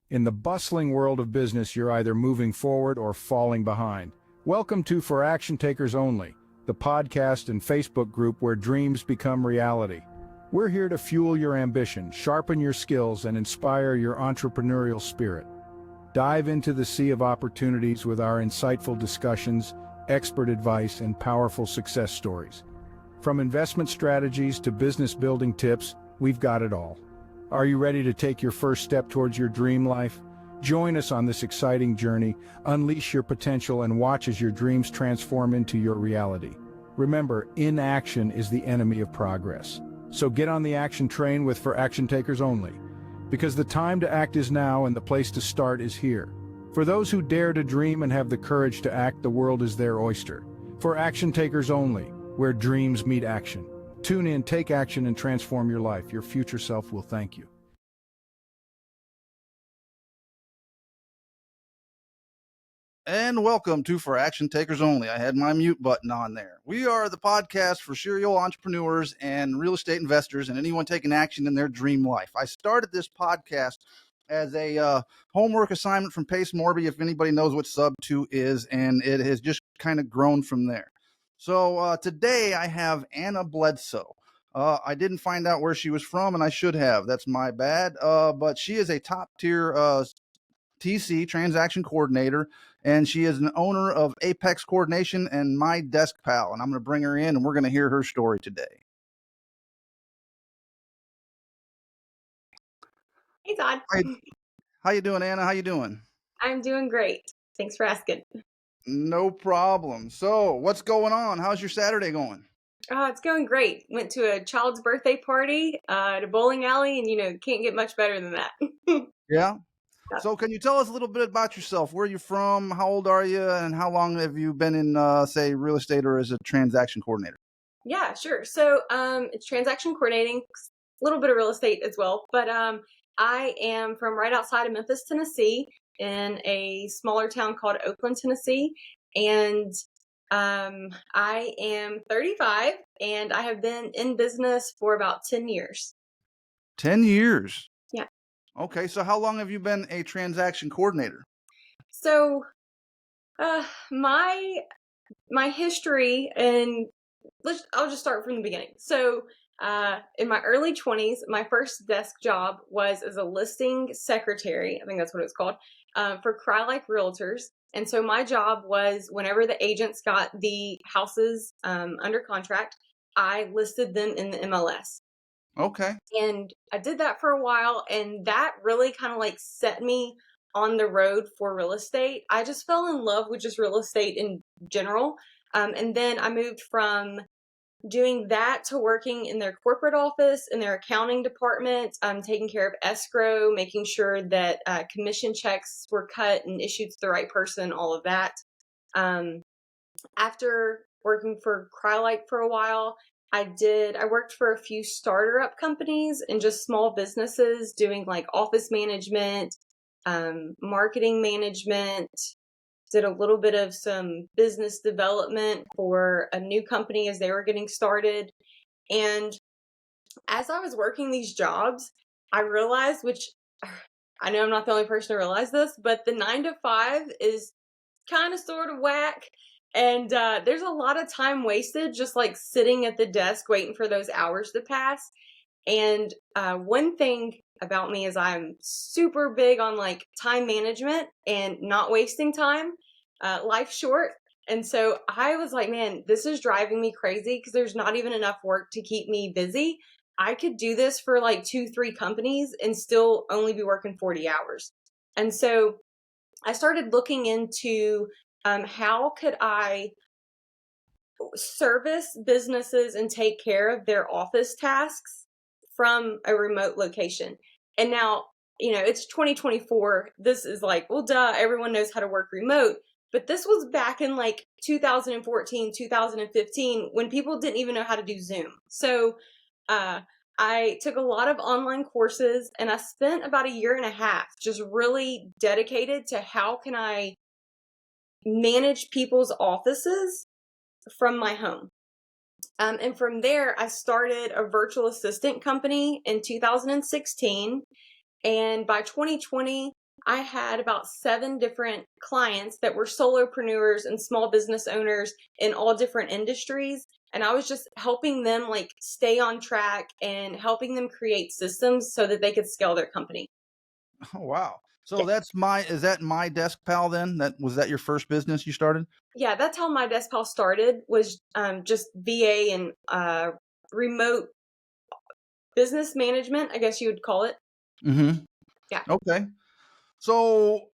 In the bustling world of business, you're either moving forward or falling behind. Welcome to For Action Takers Only, the podcast and Facebook group where dreams become reality. We're here to fuel your ambition, sharpen your skills, and inspire your entrepreneurial spirit. Dive into the sea of opportunities with our insightful discussions, expert advice, and powerful success stories. From investment strategies to business building tips, we've got it all. Are you ready to take your first step towards your dream life? Join us on this exciting journey, unleash your potential, and watch as your dreams transform into your reality. Remember, inaction is the enemy of progress. So get on the action train with For Action Takers Only, because the time to act is now and the place to start is here. For those who dare to dream and have the courage to act, the world is their oyster. For Action Takers Only, where dreams meet action. Tune in, take action, and transform your life. Your future self will thank you. And welcome to For Action Takers Only. I had my mute button on there. We are the podcast for serial entrepreneurs and real estate investors and anyone taking action in their dream life. I started this podcast as a homework assignment from Pace Morby, if anybody knows what Sub 2 is, and it has just kind of grown from there. So today I have Anna Bledsoe. I didn't find out where she was from, and I should have. That's my bad. But she is a top-tier TC, transaction coordinator, and she is an owner of Apex Coordination and My Desk Pal. And I'm going to bring her in, and we're going to hear her story today. Hey, Todd. How you doing, Anna? How you doing? I'm doing great. Thanks for asking. No problem. So what's going on? How's your Saturday going? It's going great. Went to a child's birthday party at a bowling alley, and can't get much better than that. Yeah. So can you tell us a little bit about yourself? Where are you from? How old are you? And how long have you been in, say, real estate or as a transaction coordinator? Yeah, sure. So it's transaction coordinating, a little bit of real estate as well. But I am from right outside of Memphis, Tennessee, in a smaller town called Oakland, Tennessee. And I am 35, and I have been in business for about 10 years. 10 years? Yeah. Okay, so how long have you been a transaction coordinator? So my history, and I'll just start from the beginning. So in my early 20s, my first desk job was as a listing secretary. I think that's what it's called, for Cry Realtors. And so my job was, whenever the agents got the houses under contract, I listed them in the MLS. Okay. And I did that for a while, and that really kind of like set me on the road for real estate. I just fell in love with just real estate in general. And then I moved from doing that to working in their corporate office, in their accounting department, taking care of escrow, making sure that commission checks were cut and issued to the right person, all of that. After working for Crylight for a while, I worked for a few starter up companies and just small businesses doing like office management, marketing management, did a little bit of some business development for a new company as they were getting started. And as I was working these jobs, I realized, which I know I'm not the only person to realize this, but the 9 to 5 is kind of sort of whack. And there's a lot of time wasted just like sitting at the desk waiting for those hours to pass. And one thing about me is I'm super big on like time management and not wasting time. Life's short. And so I was like, man, this is driving me crazy because there's not even enough work to keep me busy. I could do this for like 2-3 companies and still only be working 40 hours. And so I started looking into how could I service businesses and take care of their office tasks from a remote location. And now, it's 2024. This is like, well, duh, everyone knows how to work remote. But this was back in like 2014, 2015, when people didn't even know how to do Zoom. So I took a lot of online courses, and I spent about 1.5 years just really dedicated to how can I manage people's offices from my home. And from there, I started a virtual assistant company in 2016. And by 2020, I had about 7 different clients that were solopreneurs and small business owners in all different industries. And I was just helping them like stay on track and helping them create systems so that they could scale their company. Oh, wow. So Yeah. is that My Desk Pal then? Was that your first business you started? Yeah, that's how my desk pal started, was just VA and remote business management, I guess you would call it. Mm-hmm. Yeah. Okay. So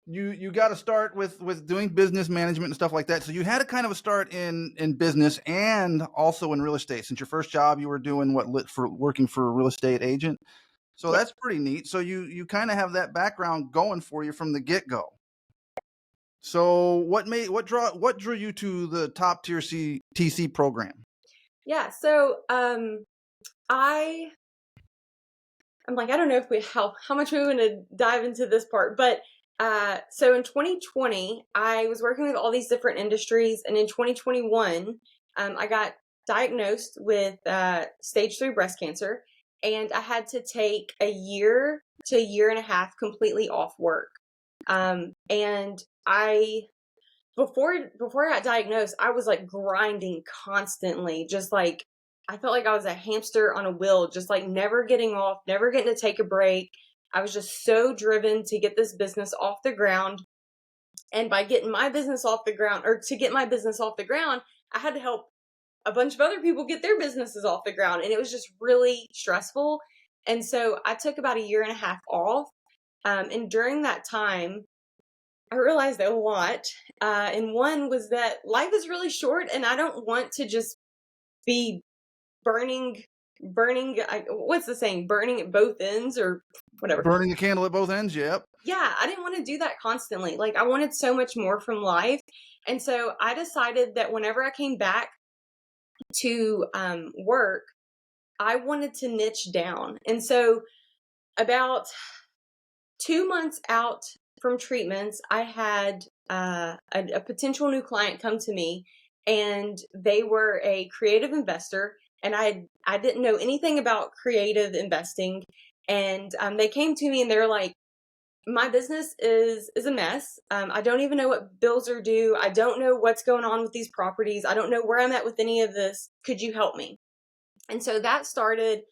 you got to start with doing business management and stuff like that. So you had a kind of a start in business and also in real estate. Since your first job you were doing for working for a real estate agent. So Yeah. that's pretty neat. So you kind of have that background going for you from the get-go. So what drew you to the top tier TC program? Yeah. So I I'm like, I don't know if how much we want to dive into this part, but so in 2020, I was working with all these different industries, and in 2021, I got diagnosed with stage 3 breast cancer, and I had to take a year to a year and a half completely off work. And I before I got diagnosed, I was like grinding constantly, just like I felt like I was a hamster on a wheel, just like never getting off, never getting to take a break. I was just so driven to get this business off the ground. And by getting my business off the ground, or to get my business off the ground, I had to help a bunch of other people get their businesses off the ground. And it was just really stressful. And so I took about a year and a half off. And during that time, I realized a lot. And one was that life is really short, and I don't want to just be burning. What's the saying? Burning at both ends, or whatever. Burning the candle at both ends. Yep. Yeah, I didn't want to do that constantly. Like, I wanted so much more from life. And so I decided that whenever I came back to work, I wanted to niche down. And so about 2 months out from treatments, I had a potential new client come to me, and they were a creative investor, and I didn't know anything about creative investing, and they came to me and they're like, "My business is a mess. I don't even know what bills are due. I don't know what's going on with these properties. I don't know where I'm at with any of this. Could you help me?" And so that started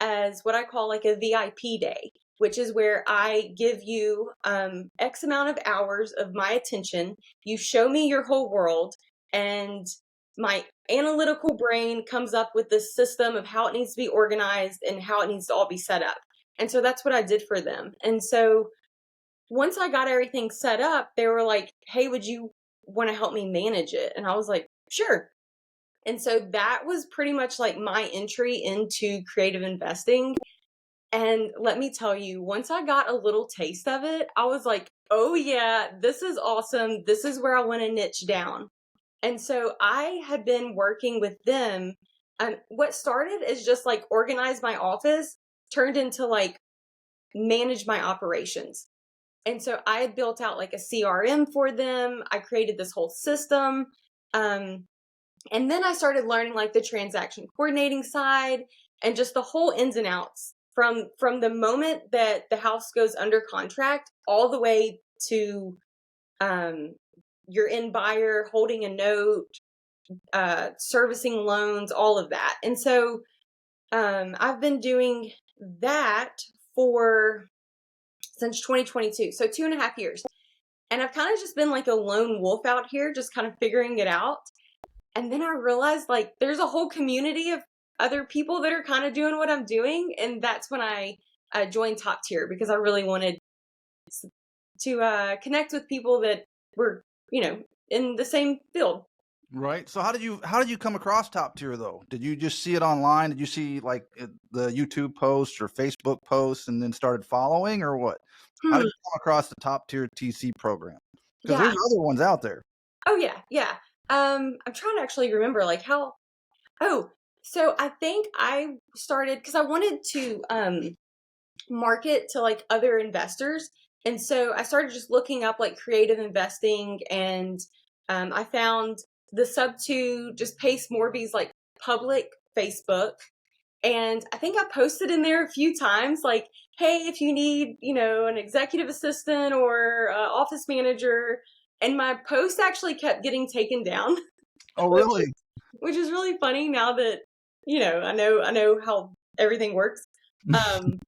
as what I call like a VIP day, which is where I give you X amount of hours of my attention. You show me your whole world, and my analytical brain comes up with this system of how it needs to be organized and how it needs to all be set up. And so that's what I did for them. And so once I got everything set up, they were like, "Hey, would you want to help me manage it?" And I was like, "Sure." And so that was pretty much like my entry into creative investing. And let me tell you, once I got a little taste of it, I was like, "Oh yeah, this is awesome. This is where I want to niche down." And so I had been working with them. What started as just like organize my office turned into like manage my operations. And so I had built out like a CRM for them. I created this whole system. Um, and then I started learning like the transaction coordinating side and just the whole ins and outs from the moment that the house goes under contract all the way to um, your end buyer holding a note, servicing loans, all of that. And so I've been doing that for since 2022, so 2.5 years. And I've kind of just been like a lone wolf out here, just kind of figuring it out. And then I realized like there's a whole community of other people that are kind of doing what I'm doing. And that's when I joined Top Tier, because I really wanted to connect with people that were, in the same field. Right. So how did you come across Top Tier though? Did you just see it online? Did you see like the YouTube posts or Facebook posts and then started following, or what? How did Hmm. you come across the Top Tier TC program? Because Yeah. there's other ones out there. Oh, yeah. Yeah. I'm trying to actually remember like how. Oh, so I think I started because I wanted to market to like other investors. And so I started just looking up like creative investing, and I found the Sub2 just Pace Morby's like public Facebook. And I think I posted in there a few times, like, hey, if you need, an executive assistant or office manager. And my post actually kept getting taken down, Oh, which really? which is really funny now that, I know how everything works. Um,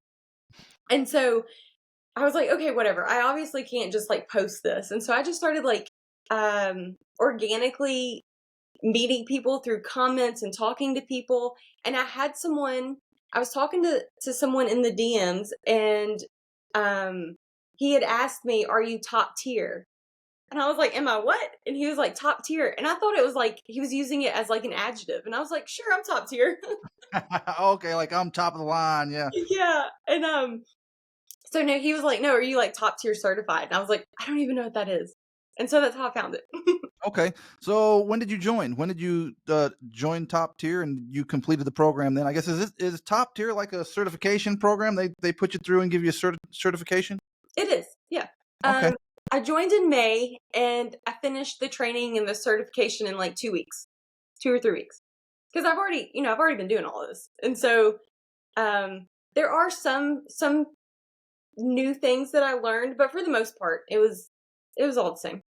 and so I was like, okay, whatever. I obviously can't just like post this. And so I just started like organically meeting people through comments and talking to people. And I was talking to someone in the DMs, and he had asked me, are you top tier? And I was like, am I what? And he was like, top tier. And I thought it was like he was using it as like an adjective. And I was like, sure, I'm top tier. Okay, like I'm top of the line. Yeah. Yeah. And so no, he was like, no, are you like top tier certified? And I was like, I don't even know what that is. And so that's how I found it. Okay. So when did you join? When did you join Top Tier and you completed the program then? I guess is Top Tier like a certification program? They put you through and give you a certification? It is. Yeah. Okay. I joined in May and I finished the training and the certification in like 2 weeks, 2 or 3 weeks. Because I've already been doing all this. And so there are some new things that I learned, but for the most part, it was all the same.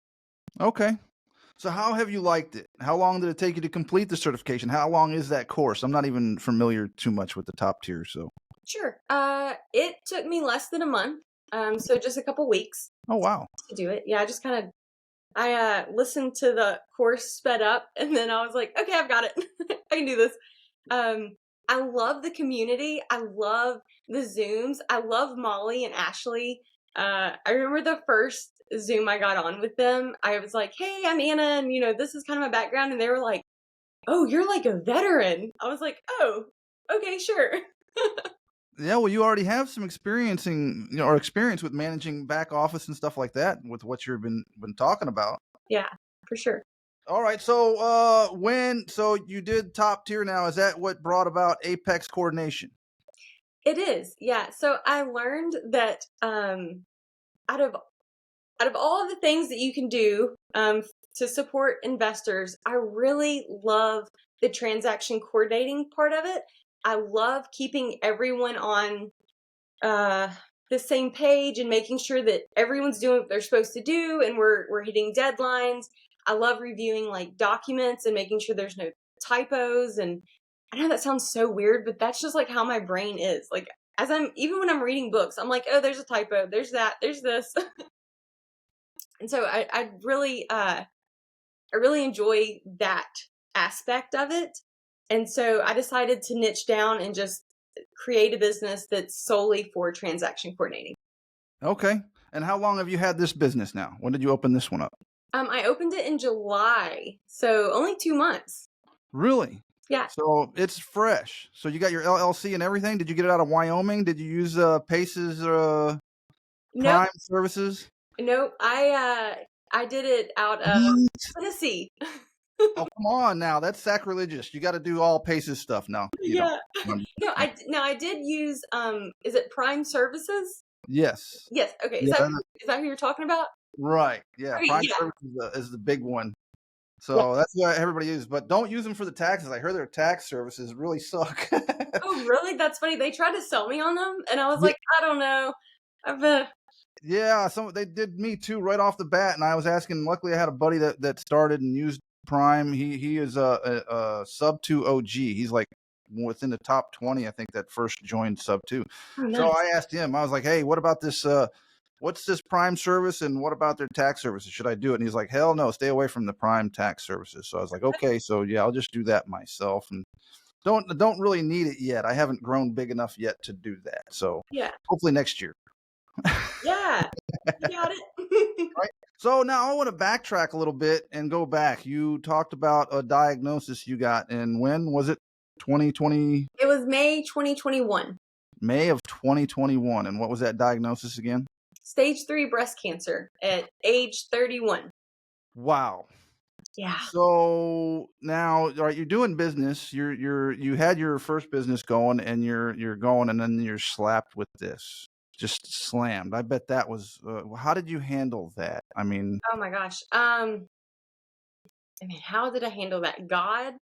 Okay. So how have you liked it? How long did it take you to complete the certification? How long is that course? I'm not even familiar too much with the Top Tier, so. Sure. It took me less than a month. So just a couple weeks Oh, wow. to do it. Yeah, I listened to the course sped up, and then I was like, okay, I've got it. I can do this. I love the community. I love the Zooms. I love Molly and Ashley. I remember the first Zoom I got on with them. I was like, hey, I'm Anna, and this is kind of my background. And they were like, oh, you're like a veteran. I was like, oh, okay, sure. Yeah, well, you already have some or experience with managing back office and stuff like that with what you've been talking about. Yeah, for sure. All right. So so you did Top Tier now, is that what brought about Apex coordination? It is. Yeah. So I learned that out of all of the things that you can do to support investors, I really love the transaction coordinating part of it. I love keeping everyone on the same page and making sure that everyone's doing what they're supposed to do and we're hitting deadlines. I love reviewing like documents and making sure there's no typos. And I know that sounds so weird, but that's just like how my brain is. Like even when I'm reading books, I'm like, oh, there's a typo, there's that, there's this. And so I really enjoy that aspect of it. And so I decided to niche down and just create a business that's solely for transaction coordinating. Okay. And how long have you had this business now? When did you open this one up? I opened it in July, so only 2 months. Really? Yeah. So it's fresh. So you got your LLC and everything? Did you get it out of Wyoming? Did you use Pace's Nope. Prime services? Nope. I did it out of What? Tennessee. Oh, come on now. That's sacrilegious. You got to do all Pace's stuff now. You don't. Yeah. No, I did use is it Prime Services? Yes. Yes. Okay. Yeah. Is that who you're talking about? Right. Yeah. Okay, Prime yeah. services is the big one. Yeah. So that's what everybody uses, but don't use them for the taxes. I heard their tax services really suck. Oh, really? That's funny. They tried to sell me on them, and I was Yeah. like, I don't know. Yeah, they did me too right off the bat, and I was asking. Luckily, I had a buddy that started and used Prime. He is a sub 2 OG. He's like within the top 20, I think, that first joined sub 2. Oh, nice. So I asked him. I was like, "Hey, what about this? What's this Prime service, and what about their tax services? Should I do it?" And he's like, "Hell no, stay away from the Prime tax services." So I was like, "Okay, so yeah, I'll just do that myself." And don't really need it yet. I haven't grown big enough yet to do that. So Yeah. hopefully next year. Yeah. You got it. Right. So now I want to backtrack a little bit and go back. You talked about a diagnosis you got, and when was it? 2020? It was May 2021. May of 2021. And what was that diagnosis again? Stage 3 breast cancer at age 31. Wow. Yeah. So now, all right, you're doing business. You had your first business going, and you're going, and then you're slapped with this, just slammed. I bet that was. How did you handle that? I mean, Oh my gosh. I mean, how did I handle that? God,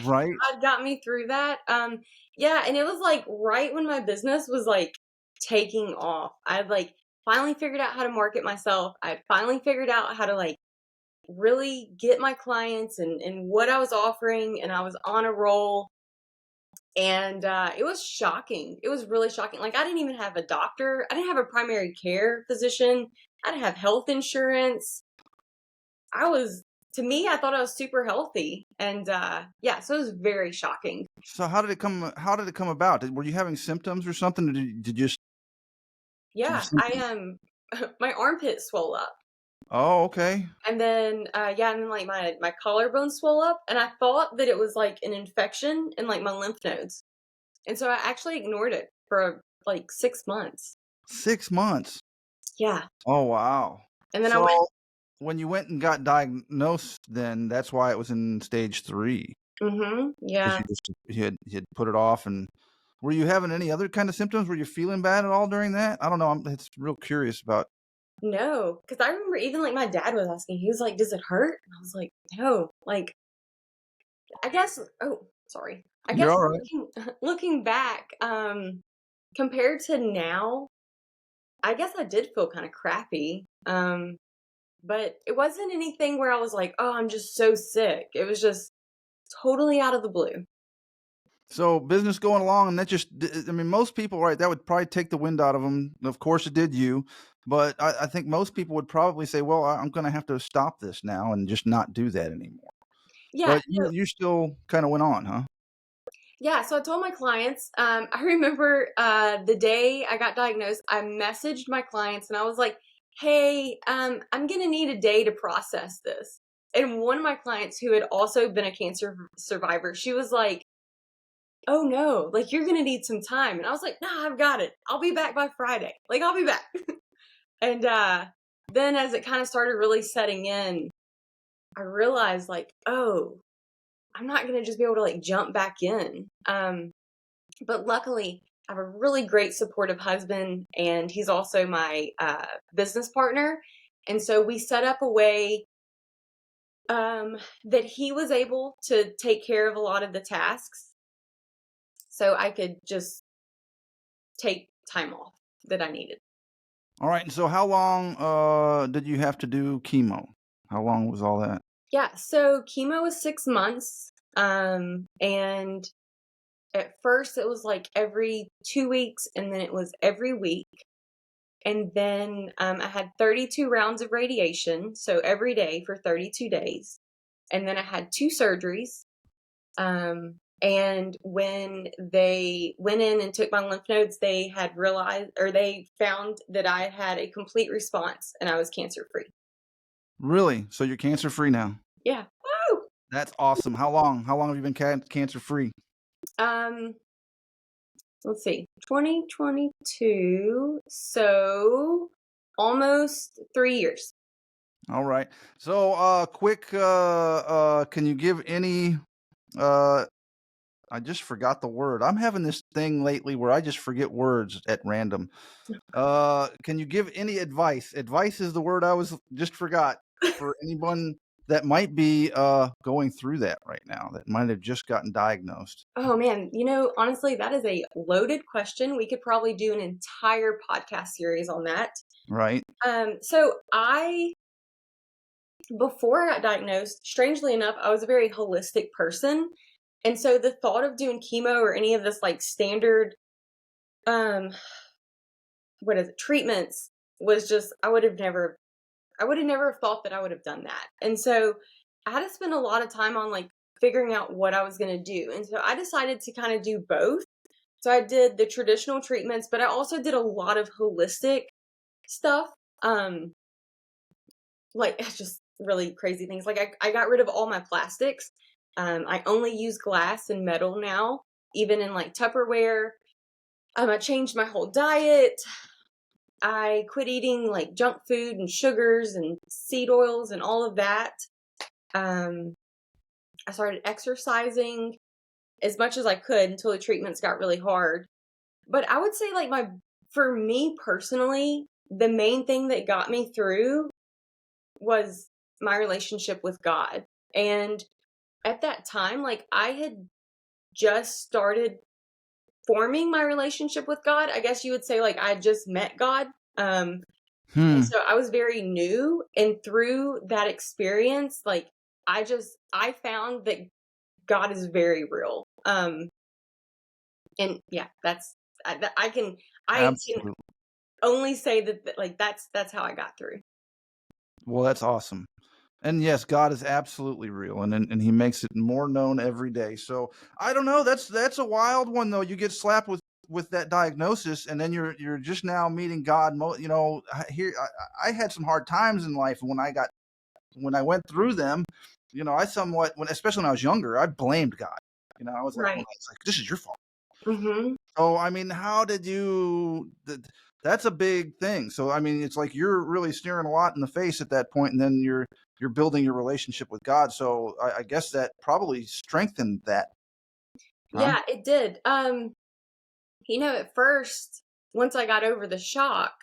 Right. God got me through that. Yeah, and it was like right when my business was like taking off. I'd like finally figured out how to market myself. I finally figured out how to like really get my clients and what I was offering, and I was on a roll. And it was shocking. It was really shocking. Like I didn't even have a doctor. I didn't have a primary care physician. I didn't have health insurance. I was to me, I thought I was super healthy. And yeah, so it was very shocking. So how did it come about? Were you having symptoms or something? Or did you just your Yeah, I symptoms? am my armpit swelled up. Oh, okay. And then yeah, and then like my collarbone swelled up, and I thought that it was like an infection in like my lymph nodes. And so I actually ignored it for like 6 months. 6 months. Yeah. Oh, wow. And then I went So when you went and got diagnosed, then that's why it was in stage 3 because yeah. you had put it off. And were you having any other kind of symptoms? Were you feeling bad at all during that? I don't know. I'm it's real curious about. No, because I remember even like my dad was asking, he was like, "Does it hurt?" And I was like, "No." Like, I guess. Oh, sorry. I You're guess all right. looking back, compared to now, I guess I did feel kind of crappy. But it wasn't anything where I was like, "Oh, I'm just so sick." It was just totally out of the blue. So business going along, and that just, I mean, most people, right? That would probably take the wind out of them. Of course, it did you, but I think most people would probably say, "Well, I'm going to have to stop this now and just not do that anymore." Yeah, But you still kind of went on, huh? yeah, so I told my clients, I remember the day I got diagnosed, I messaged my clients and I was like, hey, I'm going to need a day to process this. And one of my clients who had also been a cancer survivor, she was like, oh no, like you're going to need some time. And I was like, nah, I've got it. I'll be back by Friday. Like, I'll be back. And then as it kind of started really setting in, I realized, like, oh, I'm not going to just be able to like jump back in. But luckily, I have a really great supportive husband, and he's also my business partner. And so we set up a way that he was able to take care of a lot of the tasks, so I could just take time off that I needed. All right. And so, how long did you have to do chemo? How long was all that? Yeah, so chemo was 6 months, and at first it was like every 2 weeks, and then it was every week. And then I had 32 rounds of radiation, so every day for 32 days. And then I had 2 surgeries. And when they went in and took my lymph nodes, they had realized, or they found that I had a complete response and I was cancer free. Really? So you're cancer free now? Yeah. Woo! That's awesome. How long? How long have you been cancer free? Um, let's see, 2022. So almost 3 years. All right. So, quick, can you give any, uh, I just forgot the word. I'm having this thing lately where I just forget words at random. Can you give any advice? Advice is the word I was just forgot for anyone that might be, going through that right now, that might have just gotten diagnosed, Oh man, honestly, that is a loaded question. We could probably do an entire podcast series on that. right? So before I got diagnosed, strangely enough, I was a very holistic person. And so the thought of doing chemo or any of this like standard, um, what is it, treatments was just, I would have never thought that I would have done that. And so I had to spend a lot of time on like figuring out what I was going to do. And so I decided to kind of do both. So I did the traditional treatments, but I also did a lot of holistic stuff. Um, like just really crazy things. Like I got rid of all my plastics. I only use glass and metal now, even in like Tupperware. I changed my whole diet. I quit eating like junk food and sugars and seed oils and all of that. Um, I started exercising as much as I could until the treatments got really hard. But I would say like for me personally, the main thing that got me through was my relationship with God. And at that time, like, I had just started forming my relationship with God. I guess you would say, like, I just met God. And Hmm. so I was very new, and through that experience, like, I found that God is very real. And yeah, I can Absolutely. only say that, like, that's how I got through. Well, that's awesome. And yes, God is absolutely real, and He makes it more known every day. So I don't know. That's a wild one though. You get slapped with that diagnosis, and then you're just now meeting God. Here I had some hard times in life, and when I went through them, I somewhat especially when I was younger, I blamed God. I was like, well, Right. it's like this is your fault. Mhm. So I mean, how did you? That's a big thing. So I mean, it's like you're really staring a lot in the face at that point, and then you're building your relationship with God. So I guess that probably strengthened that, huh? Yeah, it did. At first, once I got over the shock,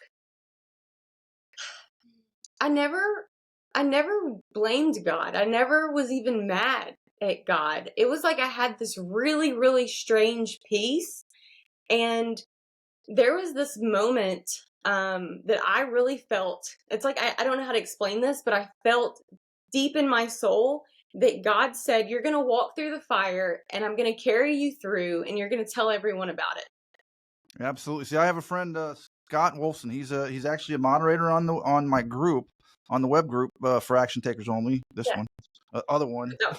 I never I never blamed God. I never was even mad at God. It was like I had this really, really strange peace. And there was this moment that I really felt. It's like I don't know how to explain this, but I felt deep in my soul that God said, "You're going to walk through the fire, and I'm going to carry you through, and you're going to tell everyone about it." Absolutely. See, I have a friend, Scott Wolfson. He's actually a moderator on my group, on the web group for Action Takers Only. This Yeah. one, other one. No.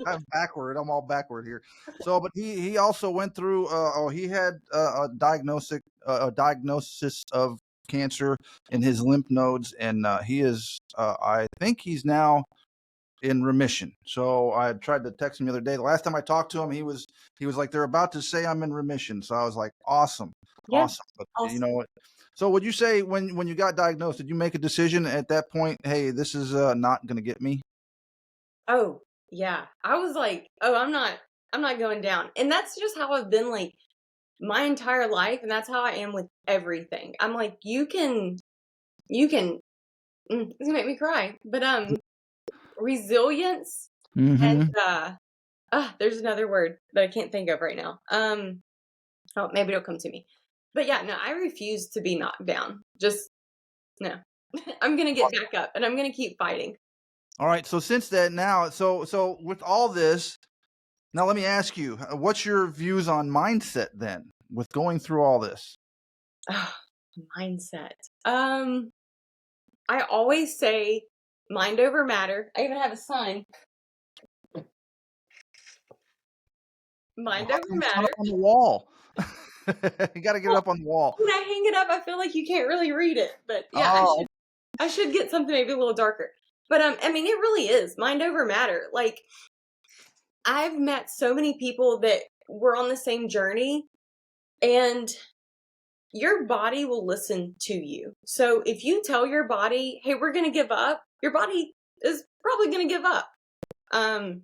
I'm backward. I'm all backward here. So, but he also went through. He had a diagnosis of cancer in his lymph nodes, and he is. I think he's now in remission. So I tried to text him the other day. The last time I talked to him, he was like, they're about to say I'm in remission. So I was like, awesome, Yeah. awesome. But Awesome. so would you say when you got diagnosed, did you make a decision at that point? Hey, this is not going to get me. Oh, yeah. I was like, "Oh, I'm not going down." And that's just how I've been, like, my entire life, and that's how I am with everything. I'm like, you can it's gonna make me cry. But resilience and Mm-hmm. there's another word that I can't think of right now. Oh, maybe it'll come to me. But yeah, no, I refuse to be knocked down. Just no. I'm gonna get back up, and I'm gonna keep fighting. All right. So since then, now, so with all this, now let me ask you, what's your views on mindset then, with going through all this? Ah, mindset. Um, I always say mind over matter. I even have a sign. Well, Mind how over come it's not matter. up on the wall? You got to get it Well, up on the wall. when I hang it up, I feel like you can't really read it. But yeah, I Oh, should I should get something maybe a little darker. But I mean, it really is mind over matter. Like, I've met so many people that were on the same journey, and your body will listen to you. So if you tell your body, "Hey, we're going to give up," your body is probably going to give up. Um,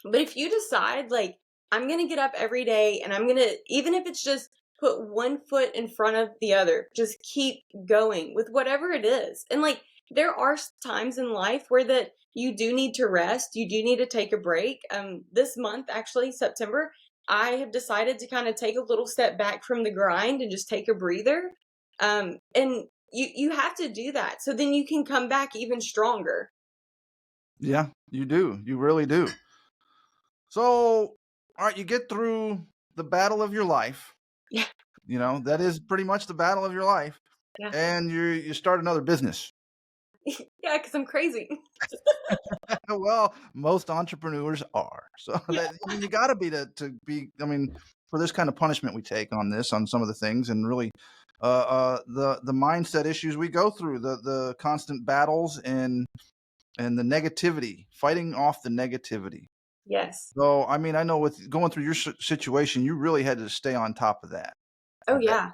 but if you decide, like, "I'm going to get up every day, and I'm going to, even if it's just put one foot in front of the other, just keep going with whatever it is." And, like, there are times in life where that you do need to rest, you do need to take a break. This month, actually, September, I have decided to kind of take a little step back from the grind and just take a breather. And you have to do that so then you can come back even stronger. yeah, you do. You really do. So, all right, you get through the battle of your life. Yeah, That is pretty much the battle of your life, yeah, and you start another business. yeah. Because I'm crazy. Well, most entrepreneurs are. So Yeah. I mean, you got to be to be. I mean, for this kind of punishment we take on some of the things, and really, the mindset issues we go through, the constant battles and the negativity, fighting off the negativity. Yes. So, I mean, I know with going through your situation, you really had to stay on top of that. I Oh bet. yeah.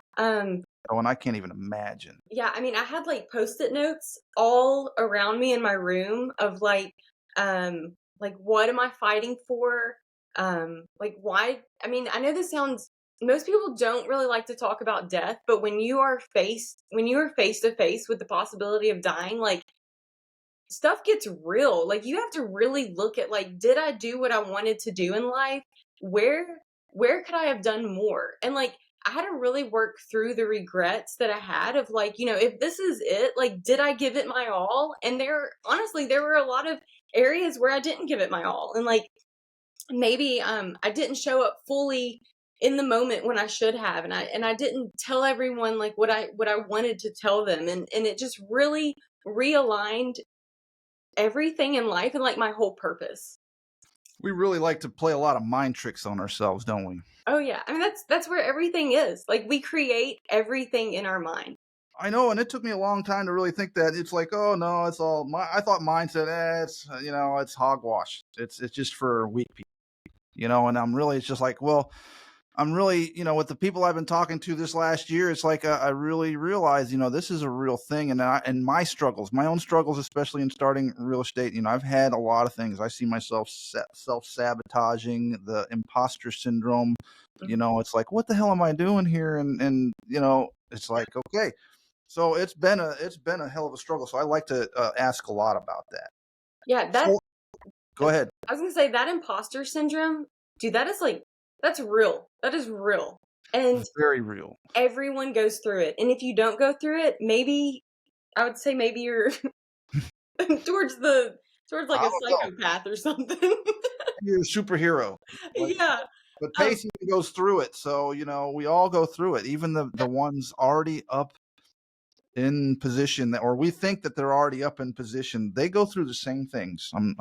Oh, and I can't even imagine. Yeah, I mean, I had, like, Post-it notes all around me in my room of, like, what am I fighting for? Like, why? I mean, I know this sounds, most people don't really like to talk about death, but when you are face to face with the possibility of dying, like, stuff gets real. Like you have to really look at like, did I do what I wanted to do in life? Where could I have done more? And like I had to really work through the regrets that I had of like, if this is it, like did I give it my all? And there were a lot of areas where I didn't give it my all. And like maybe I didn't show up fully in the moment when I should have, and I didn't tell everyone like what I wanted to tell them, and it just really realigned everything in life and like my whole purpose. We really like to play a lot of mind tricks on ourselves, don't we? Oh yeah, I mean that's where everything is. Like we create everything in our mind. I know, and it took me a long time to really think that. It's like, oh no, it's all I thought mindset. It's it's hogwash. It's just for weak people, And I'm really, it's just like, well, I'm really, with the people I've been talking to this last year, it's like I really realize, this is a real thing, and my struggles, my own struggles, especially in starting real estate. I've had a lot of things. I see myself self-sabotaging, the imposter syndrome. It's like, what the hell am I doing here? And it's like, okay. So it's been a hell of a struggle. So I like to ask a lot about that. Yeah, So, go ahead. I was gonna say that imposter syndrome, dude. That's real. That is real, and very real. Everyone goes through it, and if you don't go through it, maybe I would say maybe you're towards like a psychopath or something. You're a superhero. Yeah. But Pacey goes through it, so we all go through it. Even the ones already up in position, or we think that they're already up in position, they go through the same things. I'm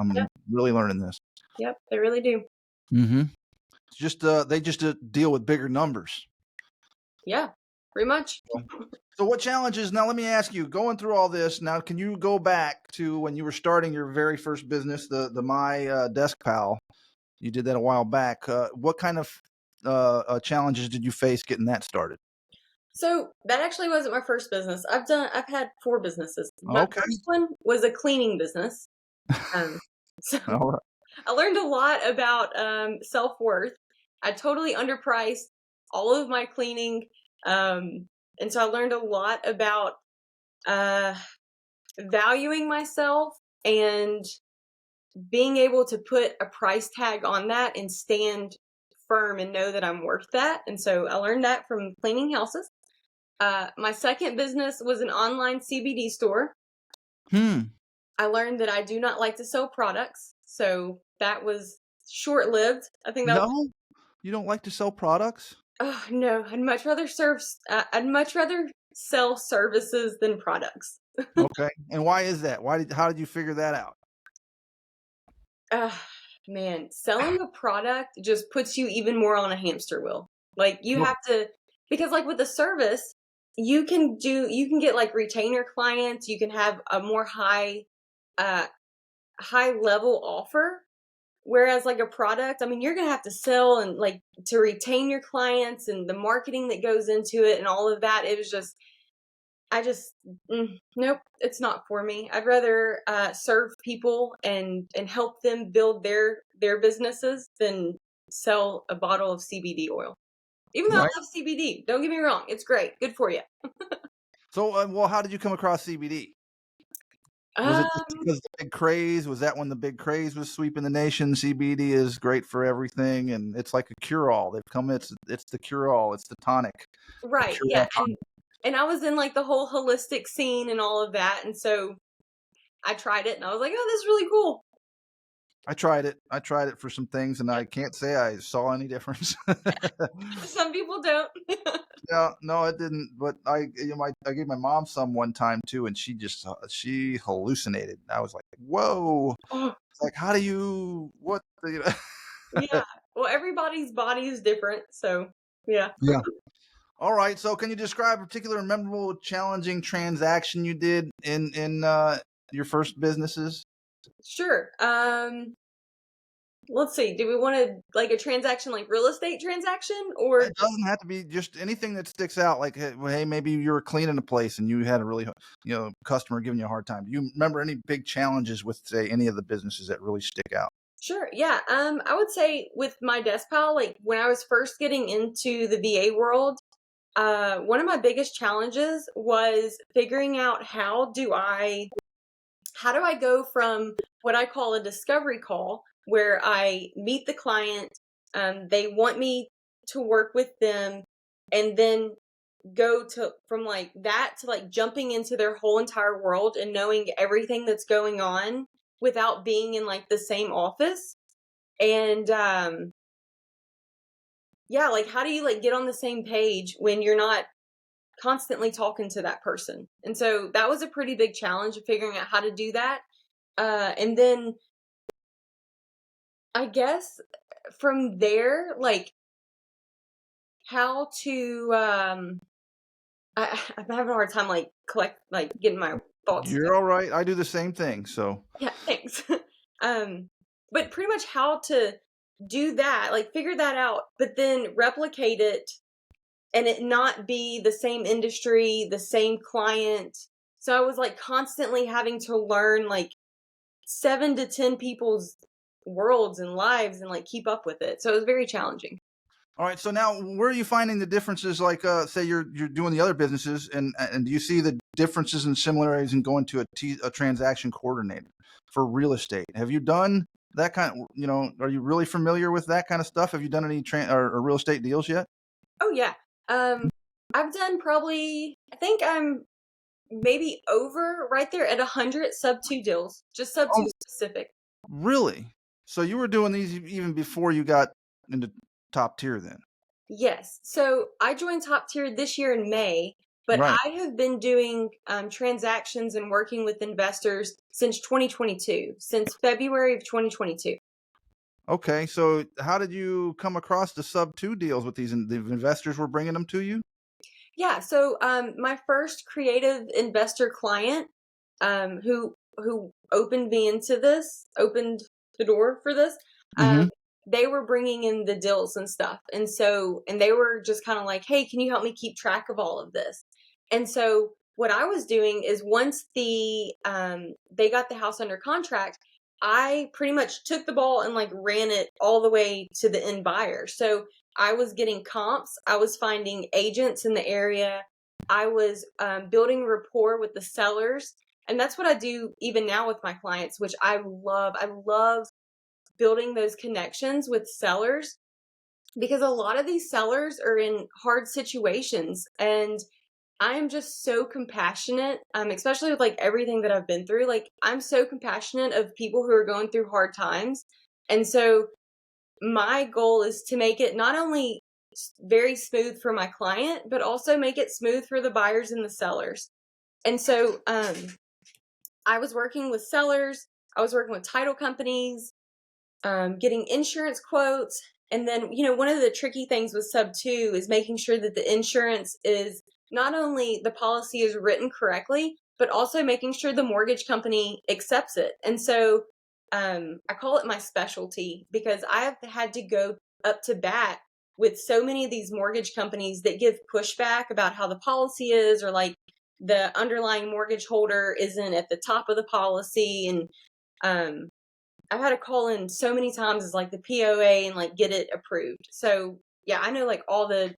really learning this. Yep, they really do. Mm-hmm. It's just they just deal with bigger numbers. Yeah, pretty much. So what challenges? Now let me ask you. Going through all this, now can you go back to when you were starting your very first business, the My Desk Pal? You did that a while back. What kind of challenges did you face getting that started? So that actually wasn't my first business. I've had 4 businesses. My Okay. first one was a cleaning business. So All right. I learned a lot about self-worth. I totally underpriced all of my cleaning. And so I learned a lot about valuing myself and being able to put a price tag on that and stand firm and know that I'm worth that. And so I learned that from cleaning houses. My second business was an online CBD store. I learned that I do not like to sell products. So that was short-lived. I think that No, you don't like to sell products? Oh no, I'd much rather sell services than products. Okay. And why is that? How did you figure that out? Man, selling a product just puts you even more on a hamster wheel. Like you have to, because like with the service, you can get like retainer clients, you can have a more high level offer. Whereas like a product, I mean, you're going to have to sell and like to retain your clients and the marketing that goes into it and all of that. It was just, nope, it's not for me. I'd rather serve people and help them build their businesses than sell a bottle of CBD oil. Even though I love CBD, don't get me wrong, it's great, good for you. So, well, how did you come across CBD? Was it just because the big craze? Was that when the big craze was sweeping the nation? CBD is great for everything, and it's like a cure-all. It's the cure-all. It's the tonic. Right. Yeah. And I was in like the whole holistic scene and all of that, and so I tried it, and I was like, "Oh, this is really cool." I tried it for some things, and I can't say I saw any difference. Some people don't. Yeah, no, it didn't. But I gave my mom some one time too, and she hallucinated. I was like, "Whoa!" It's like, how do you what? Yeah. Well, everybody's body is different, so yeah. Yeah. All right. So, can you describe a particular memorable, challenging transaction you did in your first businesses? Sure. Let's see. Do we want to like a transaction, like real estate transaction, or It doesn't have to be just anything that sticks out. Like, hey, maybe you were cleaning a place and you had a really, customer giving you a hard time. Do you remember any big challenges with, say, any of the businesses that really stick out? Sure. Yeah. I would say with My Desk Pal, like when I was first getting into the VA world, one of my biggest challenges was figuring out how do I how do I go from what I call a discovery call, where I meet the client, they want me to work with them, and then go to from like that to like jumping into their whole entire world and knowing everything that's going on without being in like the same office. And yeah, like how do you like get on the same page when you're not constantly talking to that person? And so that was a pretty big challenge of figuring out how to do that. And then I guess from there, like how to I'm having a hard time like getting my thoughts You're together. all right. I do the same thing. So, Yeah, thanks. um, but pretty much how to do that, like figure that out, but then replicate it and it not be the same industry, the same client. So I was like constantly having to learn like 7 to 10 people's worlds and lives and like keep up with it. So it was very challenging. all right. So now, where are you finding the differences? Like, say you're doing the other businesses, and do you see the differences and similarities in going to a transaction coordinator for real estate? Have you done that kind? Are you really familiar with that kind of stuff? Have you done any or real estate deals yet? Oh yeah. I've done probably, I think I'm maybe over right there at 100 sub 2 deals, just sub 2 Oh, specific. really? So you were doing these even before you got into top tier, then? Yes. So I joined Top Tier this year in May, but Right. I have been doing transactions and working with investors since 2022, since February of 2022. Okay. So how did you come across the sub two deals with these? The investors were bringing them to you? Yeah. So my first creative investor client, who opened me into this, opened the door for this. Mm-hmm. They were bringing in the deals and stuff, and they were just kind of like, "Hey, can you help me keep track of all of this?" And so what I was doing is once they got the house under contract, I pretty much took the ball and like ran it all the way to the end buyer. So I was getting comps. I was finding agents in the area. I was building rapport with the sellers. And that's what I do even now with my clients, which I love. I love building those connections with sellers because a lot of these sellers are in hard situations. And I am just so compassionate, especially with like everything that I've been through. Like, I'm so compassionate of people who are going through hard times. And so my goal is to make it not only very smooth for my client, but also make it smooth for the buyers and the sellers. And so I was working with sellers, I was working with title companies, getting insurance quotes. And then, one of the tricky things with sub 2 is making sure that the insurance is not only the policy is written correctly, but also making sure the mortgage company accepts it. And so I call it my specialty because I have had to go up to bat with so many of these mortgage companies that give pushback about how the policy is, or like the underlying mortgage holder isn't at the top of the policy. And um, I've had to call in so many times as like the POA and like get it approved. So yeah, I know like all the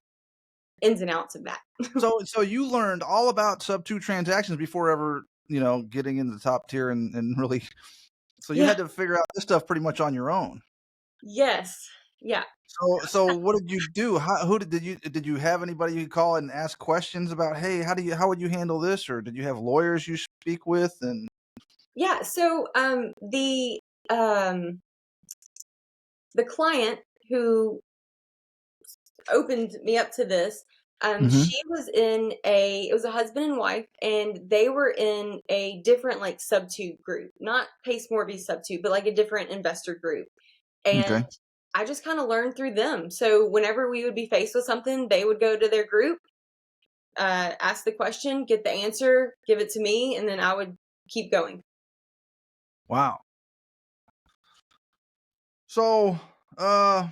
ins and outs of that. So you learned all about sub two transactions before ever, getting into the top tier and really. So you Yeah. had to figure out this stuff pretty much on your own. Yes. Yeah. So what did you do? Who did you have anybody you could call and ask questions about? Hey, how would you handle this? Or did you have lawyers you speak with? And Yeah. So um the client who opened me up to this, Mhm. she was it was a husband and wife, and they were in a different like sub 2 group, not Pace Morby sub 2, but like a different investor group. And Okay. I just kind of learned through them. So whenever we would be faced with something, they would go to their group, ask the question, get the answer, give it to me, and then I would keep going. Wow. So, all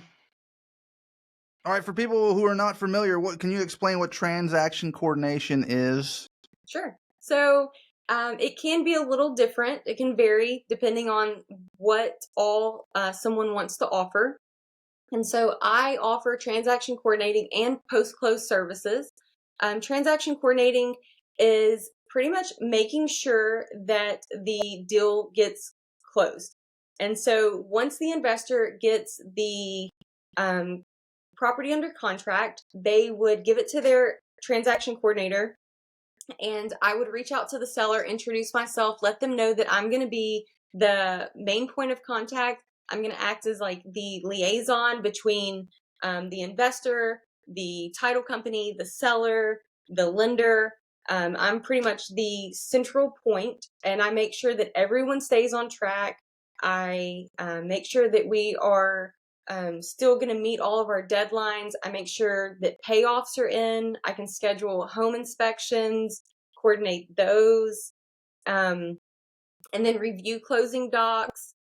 right, for people who are not familiar, what can you explain what transaction coordination is? Sure. So it can be a little different. It can vary depending on what all someone wants to offer. And so I offer transaction coordinating and post close services. Transaction coordinating is pretty much making sure that the deal gets closed. And so once the investor gets the property under contract, they would give it to their transaction coordinator, and I would reach out to the seller, introduce myself, let them know that I'm going to be the main point of contact. I'm going to act as like the liaison between the investor, the title company, the seller, the lender. I'm pretty much the central point, and I make sure that everyone stays on track. I make sure that we are still going to meet all of our deadlines. I make sure that payoffs are in. I can schedule home inspections, coordinate those, and then review closing docs.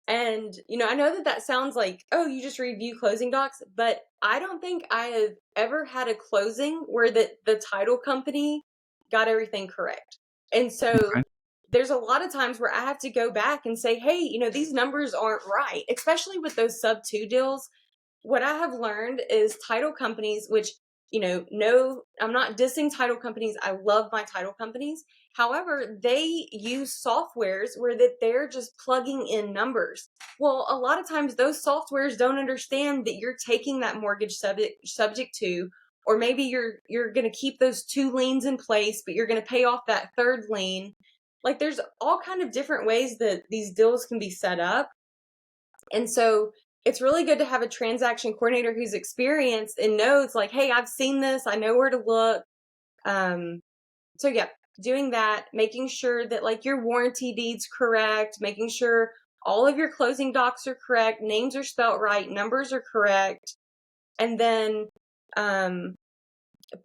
And, I know that that sounds like, oh, you just review closing docs, but I don't think I have ever had a closing where the title company got everything correct. And so Okay. there's a lot of times where I have to go back and say, hey, these numbers aren't right, especially with those sub 2 deals. What I have learned is title companies, which, no, I'm not dissing title companies. I love my title companies. However, they use softwares where that they're just plugging in numbers. Well, a lot of times those softwares don't understand that you're taking that mortgage subject to, or maybe you're going to keep those 2 liens in place, but you're going to pay off that 3rd lien. Like, there's all kind of different ways that these deals can be set up. And so it's really good to have a transaction coordinator who's experienced and knows, like, hey, I've seen this, I know where to look. So yeah, doing that, making sure that like your warranty deed's correct, making sure all of your closing docs are correct, names are spelt right, numbers are correct. And then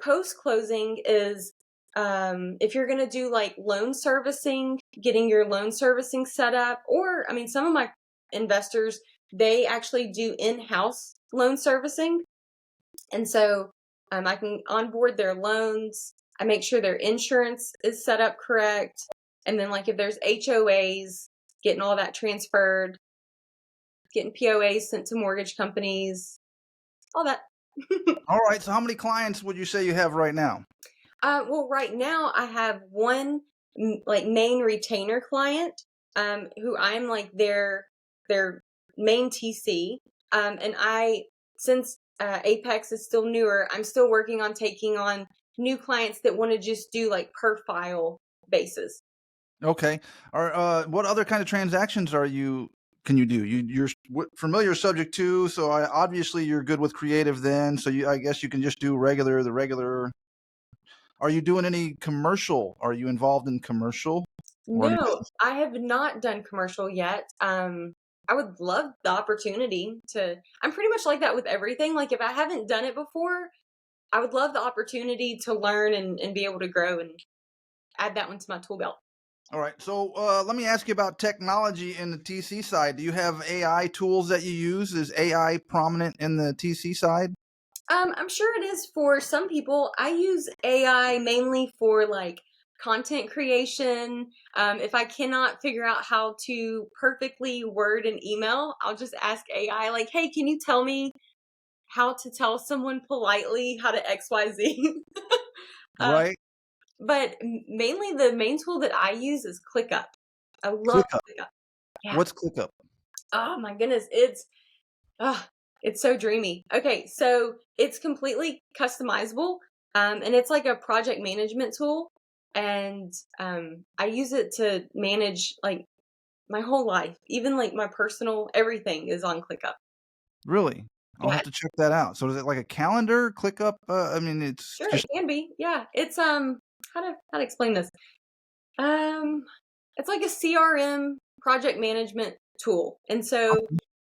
post closing is if you're going to do like loan servicing, getting your loan servicing set up, or some of my investors, they actually do in-house loan servicing. And so I can onboard their loans. I make sure their insurance is set up correct. And then like if there's HOAs, getting all that transferred, getting POAs sent to mortgage companies, all that. All right. So how many clients would you say you have right now? Well, right now I have one like main retainer client who I'm like their main TC. And since Apex is still newer, I'm still working on taking on new clients that want to just do like per file basis. Okay. Or what other kind of transactions can you do? You're familiar subject to, so obviously you're good with creative then. So I guess you can just do the regular. Are you doing any commercial? Are you involved in commercial? No, I have not done commercial yet. I would love the opportunity to. I'm pretty much like that with everything. Like if I haven't done it before, I would love the opportunity to learn and be able to grow and add that one to my tool belt. All right. So let me ask you about technology in the TC side. Do you have AI tools that you use? Is AI prominent in the TC side? I'm sure it is for some people. I use AI mainly for like content creation. If I cannot figure out how to perfectly word an email, I'll just ask AI, like, hey, can you tell me how to tell someone politely how to XYZ? Right. But mainly the main tool that I use is ClickUp. I love ClickUp. ClickUp. Yeah. What's ClickUp? Oh my goodness. It's so dreamy. Okay, so it's completely customizable, and it's like a project management tool, and I use it to manage like my whole life, even like my personal everything is on ClickUp. Really? I'll Yeah, have to check that out. So is it like a calendar? ClickUp? It's sure, it just can be. Yeah, it's how to explain this? Um, it's like a CRM project management tool, and so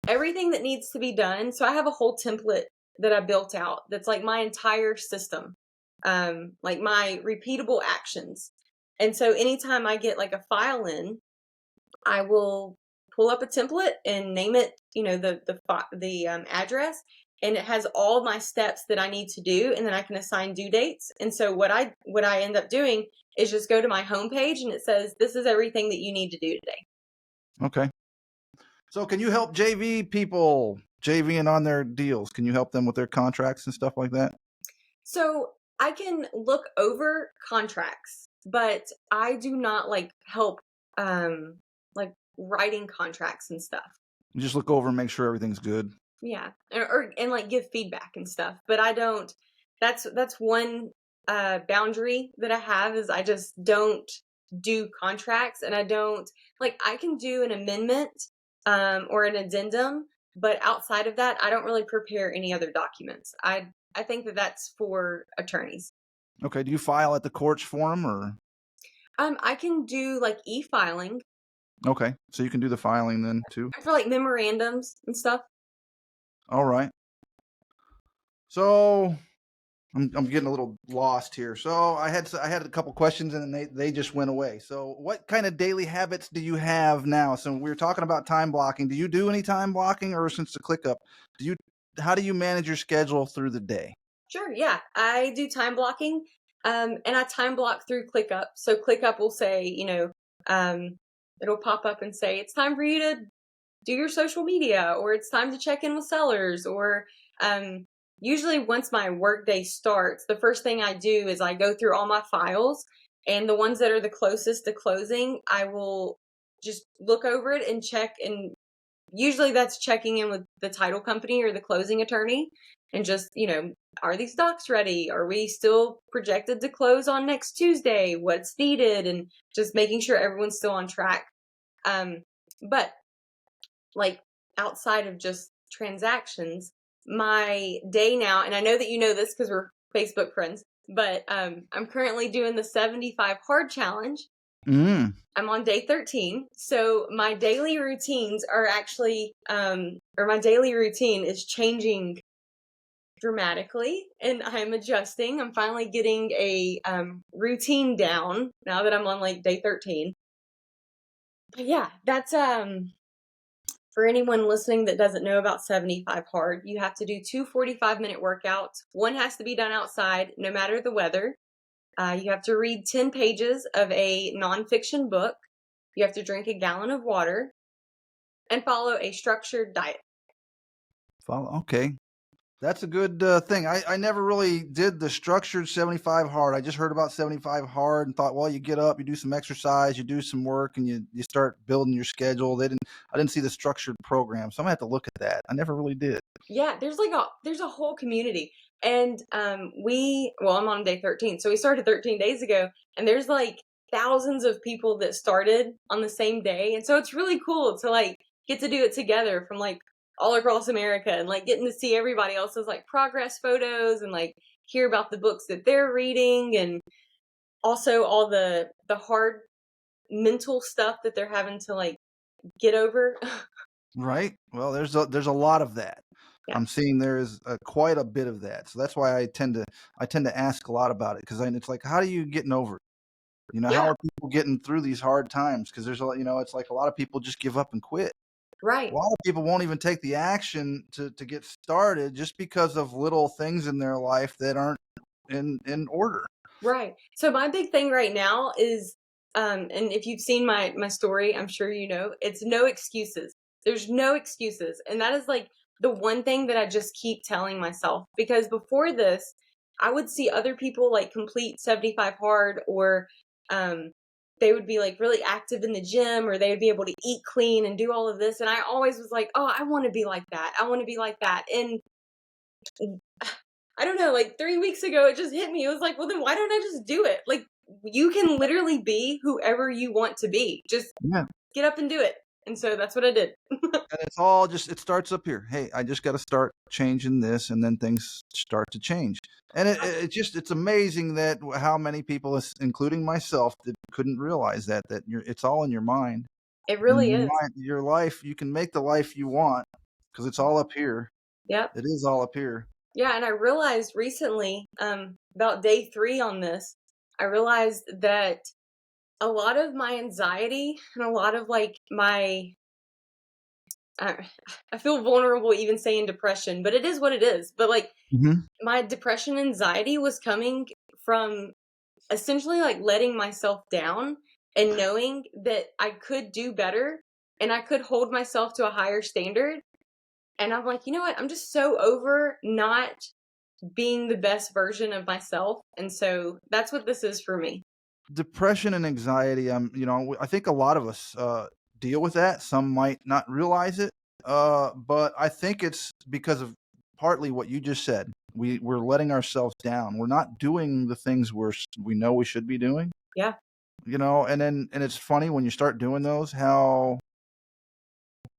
everything that needs to be done. So I have a whole template that I built out that's like my entire system, like my repeatable actions. And so anytime I get like a file in, I will pull up a template and name it, the address, and it has all my steps that I need to do, and then I can assign due dates. And so what I end up doing is just go to my homepage, and it says this is everything that you need to do today. okay. So can you help JV people JVing on their deals? Can you help them with their contracts and stuff like that? So I can look over contracts. but I do not like help like writing contracts and stuff. You just look over and make sure everything's good. Yeah. And like give feedback and stuff. But I don't that's one boundary that I have is I just don't do contracts, and I don't like I can do an amendment or an addendum, but outside of that I don't really prepare any other documents. I think that that's for attorneys. Okay. Do you file at the courts for them or? I can do like e-filing Okay. So you can do the filing then too. for like memorandums and stuff. All right. So I'm getting a little lost here. So I had a couple questions and then they just went away. So what kind of daily habits do you have now? So we were talking about time blocking. Do you do any time blocking, or since the ClickUp, how do you manage your schedule through the day? Sure, yeah. I do time blocking. And I time block through ClickUp. So ClickUp will say, it'll pop up and say, it's time for you to do your social media, or it's time to check in with sellers, or usually once my workday starts, the first thing I do is I go through all my files, and the ones that are the closest to closing, I will just look over it and check. And usually that's checking in with the title company or the closing attorney and just, are these docs ready? Are we still projected to close on next Tuesday? What's needed? And just making sure everyone's still on track. But like outside of just transactions, my day now, and I know that you know this because we're Facebook friends, but I'm currently doing the 75 hard challenge. Mm. I'm on day 13. So my daily routines are actually, or my daily routine is changing dramatically, and I'm adjusting. I'm finally getting a routine down now that I'm on like day 13. But yeah, that's for anyone listening that doesn't know about 75 hard, you have to do two 45-minute workouts. One has to be done outside, no matter the weather. You have to read 10 pages of a nonfiction book. You have to drink a gallon of water and follow a structured diet. Okay. That's a good thing. I never really did the structured 75 hard. I just heard about 75 hard and thought, well, you get up, you do some exercise, you do some work, and you start building your schedule. I didn't see the structured program, so I'm gonna have to look at that. I never really did. Yeah, there's a whole community. And I'm on day 13. So we started 13 days ago, and there's like thousands of people that started on the same day. And so it's really cool to like get to do it together from like all across America, and like getting to see everybody else's like progress photos and like hear about the books that they're reading, and also all the hard mental stuff that they're having to like get over. Right. Well, there's a lot of that. Yeah. I'm seeing there is quite a bit of that. So that's why I tend to ask a lot about it, because it's like, how do you getting over it? How Yeah, are people getting through these hard times? Because there's it's like a lot of people just give up and quit. A right. lot of people won't even take the action to get started just because of little things in their life that aren't in order. Right. So my big thing right now is, and if you've seen my story, I'm sure you know, it's no excuses. There's no excuses. And that is like the one thing that I just keep telling myself, because before this, I would see other people like complete 75 hard, or um they would be like really active in the gym, or they would be able to eat clean and do all of this. And I always was like, oh, I want to be like that. I want to be like that. And I don't know, like 3 weeks ago, it just hit me. It was like, well, then why don't I just do it? Like, you can literally be whoever you want to be. Just Yeah. get up and do it. And so that's what I did. And it's all just, it starts up here. Hey, I just got to start changing this, and then things start to change. And it's amazing that how many people, including myself, that couldn't realize that it's all in your mind. It And really is. your life, you can make the life you want because it's all up here. Yep. It is all up here. Yeah. And I realized recently, about day 3 on this, I realized that a lot of my anxiety and a lot of like I feel vulnerable even saying depression, but it is what it is. But like Hmm. my depression, anxiety was coming from essentially like letting myself down and knowing that I could do better and I could hold myself to a higher standard. And I'm like, you know what? I'm just so over not being the best version of myself. And so that's what this is for me. depression and anxiety, I think a lot of us deal with that. Some might not realize it, but I think it's because of partly what you just said. We're letting ourselves down. We're not doing the things we know we should be doing. Yeah. And it's funny when you start doing those, how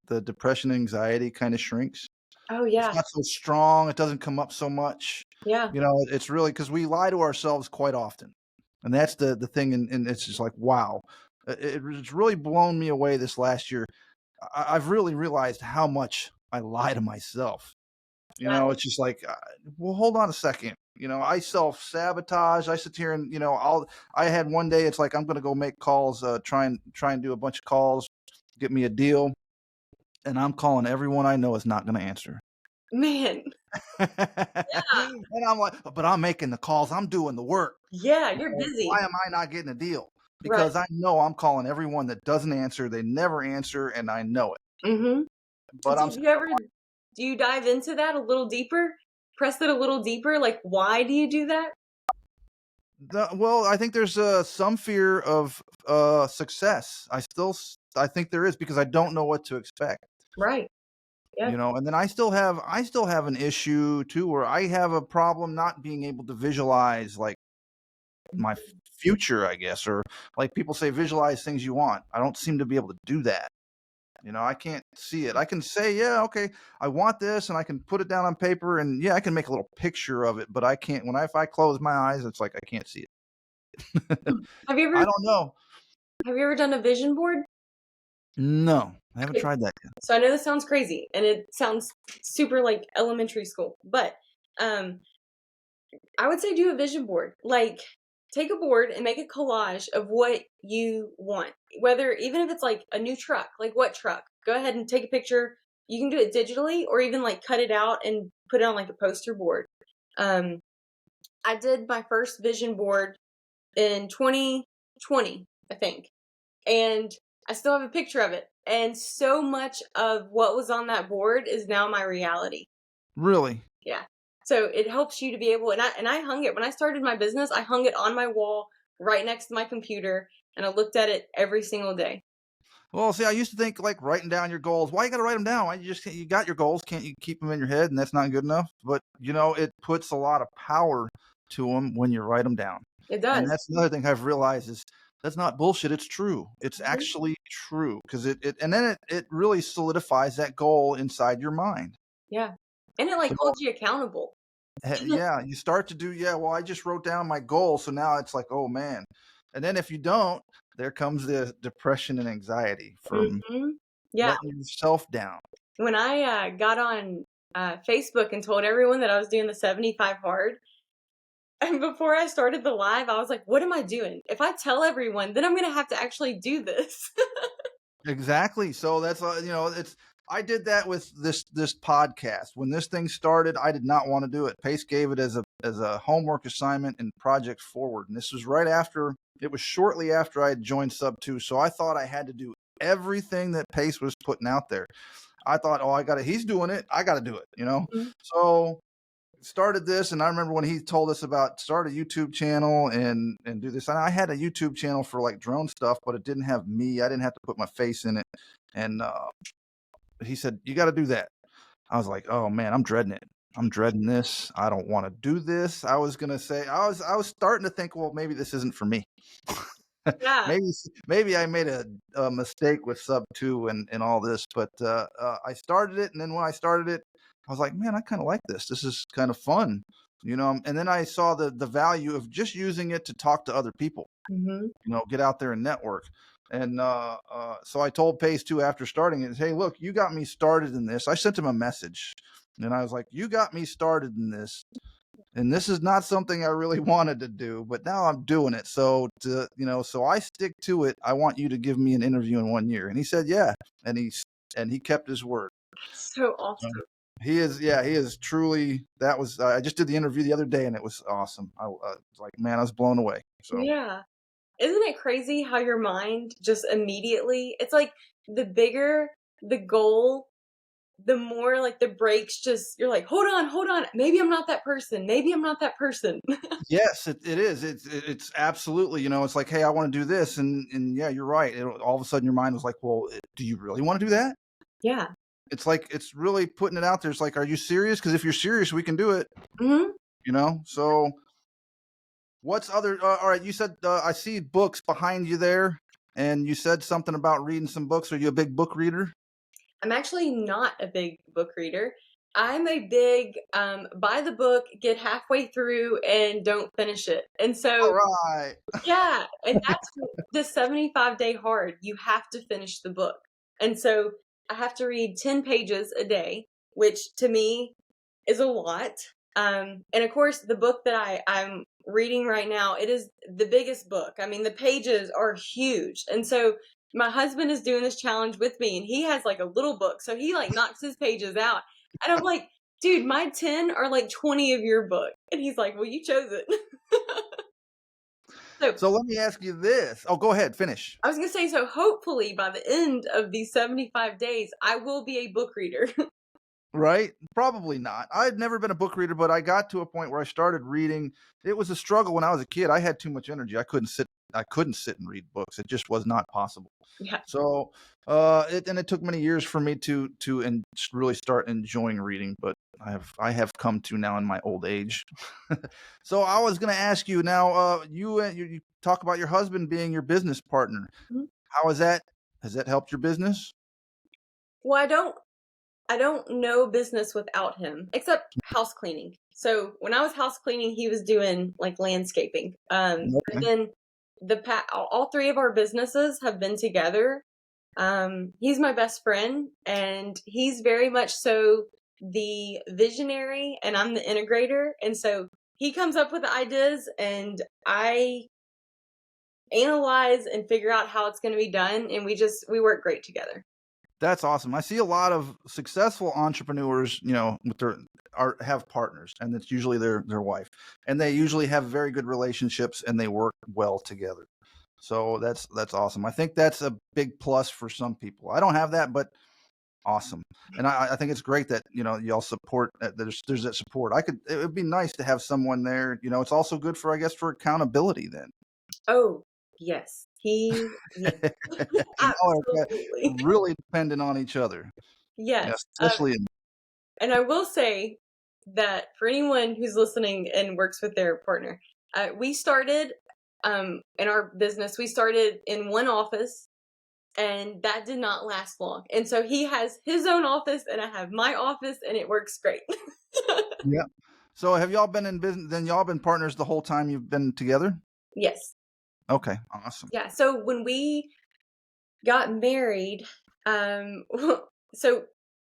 the depression, anxiety kind of shrinks. Oh, It's yeah. not so strong. It doesn't come up so much. Yeah. It's really because we lie to ourselves quite often. And that's the thing. And it's just like, wow, it's really blown me away this last year. I've really realized how much I lie to myself. Yeah. It's just like, well, hold on a second. I self sabotage. I sit here and, I had one day, it's like, I'm going to go make calls, try and do a bunch of calls, get me a deal. And I'm calling everyone I know is not going to answer. Man. Yeah. And I'm like, but I'm making the calls. I'm doing the work. Yeah. You're busy. Why am I not getting a deal? Right. Because I know I'm calling everyone that doesn't answer. They never answer, and I know it. Mm-hmm. But So do you dive into that a little deeper? Press it a little deeper? Like, why do you do that? Well, I think there's some fear of success. I think there is, because I don't know what to expect. Right. Yeah. And then I still have an issue too, where I have a problem not being able to visualize, like, my future, I guess, or like people say, visualize things you want. I don't seem to be able to do that. I can't see it. I can say, yeah, okay, I want this, and I can put it down on paper, and yeah, I can make a little picture of it, but I can't. If I close my eyes, it's like I can't see it. Have you I ever don't know. have you ever done a vision board? No, I haven't tried that yet. So I know this sounds crazy and it sounds super like elementary school, but um I would say do a vision board. Like, take a board and make a collage of what you want. Whether, even if it's like a new truck, like what truck? Go ahead and take a picture. You can do it digitally or even like cut it out and put it on like a poster board. Um I did my first vision board in 2020, I think. And I still have a picture of it. And so much of what was on that board is now my reality. Really? Yeah. So it helps you to be able, and I hung it when I started my business. I hung it on my wall right next to my computer, and I looked at it every single day. Well, see, I used to think, like, writing down your goals. Why you got to write them down? Why you got your goals? Can't you keep them in your head, and that's not good enough? But it puts a lot of power to them when you write them down. It And does. that's another thing I've realized is that's not bullshit. It's true. It's Mhm. actually true, because and then it really solidifies that goal inside your mind. Yeah. And it like holds you accountable. Yeah, you start to do, yeah, well, I just wrote down my goal. So now it's like, oh man. And then if you don't, there comes the depression and anxiety from Hmm. Yeah. letting yourself down. When I got on Facebook and told everyone that I was doing the 75 hard, and before I started the live, I was like, what am I doing? If I tell everyone, then I'm going to have to actually do this. Exactly. So that's it's I did that with this podcast. When this thing started, I did not want to do it. Pace gave it as a homework assignment in Project Forward, and this was shortly after I had joined Sub 2. So I thought I had to do everything that Pace was putting out there. I thought, oh, he's doing it, I got to do it. Mhm. So started this, and I remember when he told us about start a YouTube channel and do this. And I had a YouTube channel for like drone stuff, but it didn't have me. I didn't have to put my face in it. And he said, you got to do that. I was like, oh man, I'm dreading it. I'm dreading this. I don't want to do this. I was gonna say, I was starting to think, well, maybe this isn't for me. Yeah. maybe I made a mistake with Sub 2 and all this, but I started it, and then when I started it, I was like, man, I kind of like this. This is kind of fun, And then I saw the value of just using it to talk to other people, Hmm. get out there and network. And so I told Pace too after starting it, hey, look, you got me started in this. I sent him a message, and I was like, you got me started in this. And this is not something I really wanted to do, but now I'm doing it. So so I stick to it. I want you to give me an interview in 1 year. And he said, yeah. And he kept his word. So awesome. He is truly, I just did the interview the other day, and it was awesome. I was like, man, I was blown away. So Yeah. Isn't it crazy how your mind just immediately, it's like the bigger the goal, the more like the breaks just, you're like, hold on. Maybe I'm not that person. Maybe I'm not that person. Yes, it is. It's absolutely, it's like, hey, I want to do this. And yeah, you're right. All of a sudden your mind was like, well, do you really want to do that? Yeah. It's like, it's really putting it out there. It's like, are you serious? Because if you're serious, we can do it, Hmm. So what's other, all right, you said, I see books behind you there, and you said something about reading some books. Are you a big book reader? I'm actually not a big book reader. I'm a big buy the book, get halfway through, and don't finish it. And so, All right. yeah, and that's the 75-day hard. You have to finish the book. And so I have to read 10 pages a day, which to me is a lot. And of course, the book that I'm reading right now, it is the biggest book. I mean, the pages are huge. And so my husband is doing this challenge with me, and he has like a little book. So he like knocks his pages out. And I'm like, dude, my 10 are like 20 of your book. And he's like, well, you chose it. So So let me ask you this. Oh, go ahead, finish. I was going to say, so hopefully by the end of these 75 days, I will be a book reader. Right? Probably not. I'd never been a book reader, but I got to a point where I started reading. It was a struggle when I was a kid. I had too much energy. I couldn't sit and read books. It just was not possible. Yeah. So, it took many years for me to really start enjoying reading, but I have come to now in my old age. So I was going to ask you now, you talk about your husband being your business partner. Mhm. How is that? Has that helped your business? Well, I don't know business without him, except house cleaning. So when I was house cleaning, he was doing like landscaping. But Okay. then all three of our businesses have been together. He's my best friend, and he's very much so the visionary, and I'm the integrator. And so he comes up with the ideas, and I analyze and figure out how it's going to be done, and we work great together. That's awesome. I see a lot of successful entrepreneurs, with have partners, and it's usually their wife, and they usually have very good relationships and they work well together. So that's awesome. I think that's a big plus for some people. I don't have that, but awesome. And I think it's great that y'all support. There's that support. It would be nice to have someone there. It's also good for, I guess, for accountability then. Oh, yes. Yes, Y'all are absolutely. really dependent on each other. Yeah, Yes. especially in. And I will say that for anyone who's listening and works with their partner, we started in our business, we started in one office, and that did not last long. And so he has his own office, and I have my office, and it works great. Yeah. So have y'all been in business? Then y'all been partners the whole time you've been together? Yes. Okay, awesome. Yeah. So when we got married, so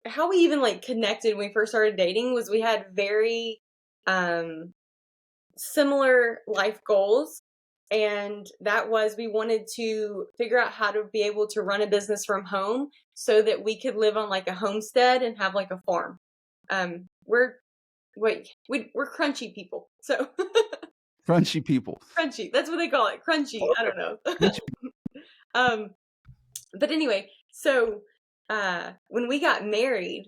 how we even like connected when we first started dating was we had very um similar life goals, and that was we wanted to figure out how to be able to run a business from home so that we could live on like a homestead and have like a farm. We're we're crunchy people, so Crunchy people. crunchy, that's what they call it, crunchy, I Okay. don't know. Crunchy. um but anyway, so when we got married,